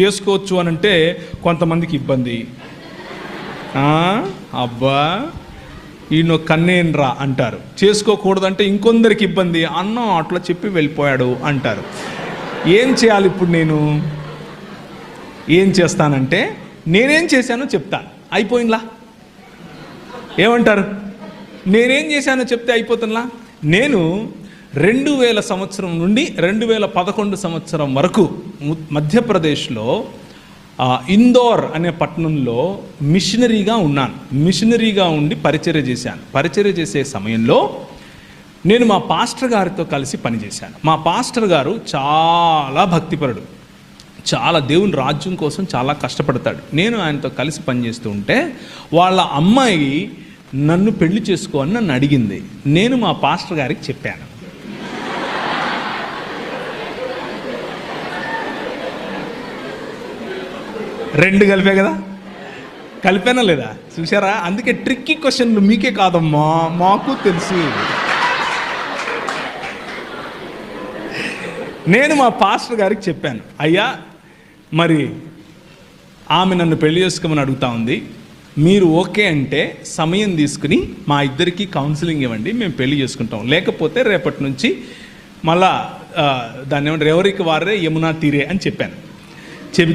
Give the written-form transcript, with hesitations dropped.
చేసుకోవచ్చు అని అంటే కొంతమందికి ఇబ్బంది. అబ్బా ఈయన కన్నేనరా అంటారు. చేసుకోకూడదంటే ఇంకొందరికి ఇబ్బంది. అన్నం అట్లా చెప్పి వెళ్ళిపోయాడు అంటారు. ఏం చేయాలి ఇప్పుడు? నేను ఏం చేస్తానంటే నేనేం చేశానో చెప్తాను, అయిపోయిందిలా. ఏమంటారు? నేనేం చేశానో చెప్తే అయిపోతుందిలా. నేను 2000 సంవత్సరం నుండి 2011 సంవత్సరం వరకు మధ్యప్రదేశ్లో ఇందోర్ అనే పట్టణంలో మిషనరీగా ఉన్నాను. మిషనరీగా ఉండి పరిచర్య చేశాను. పరిచర్య చేసే సమయంలో నేను మా పాస్టర్ గారితో కలిసి పనిచేశాను. మా పాస్టర్ గారు చాలా భక్తిపరుడు, చాలా దేవుని రాజ్యం కోసం చాలా కష్టపడతాడు. నేను ఆయనతో కలిసి పనిచేస్తూ ఉంటే వాళ్ళ అమ్మాయి నన్ను పెళ్లి చేసుకో అని నన్ను అడిగింది. నేను మా పాస్టర్ గారికి చెప్పాను. రెండు కలిపే కదా, కలిపానా లేదా? చూసారా? అందుకే ట్రిక్కీ క్వశ్చన్లు మీకే కాదమ్మా, మాకు తెలుసు. నేను మా పాస్టర్ గారికి చెప్పాను, అయ్యా మరి ఆమె నన్ను పెళ్లి చేసుకోమని అడుగుతా ఉంది, మీరు ఓకే అంటే సమయం తీసుకుని మా ఇద్దరికి కౌన్సిలింగ్ ఇవ్వండి, మేము పెళ్లి చేసుకుంటాం. లేకపోతే రేపటి నుంచి మళ్ళా దాన్ని ఏమంటారు, ఎవరికి వారే యమునా తీరే అని చెప్పాను.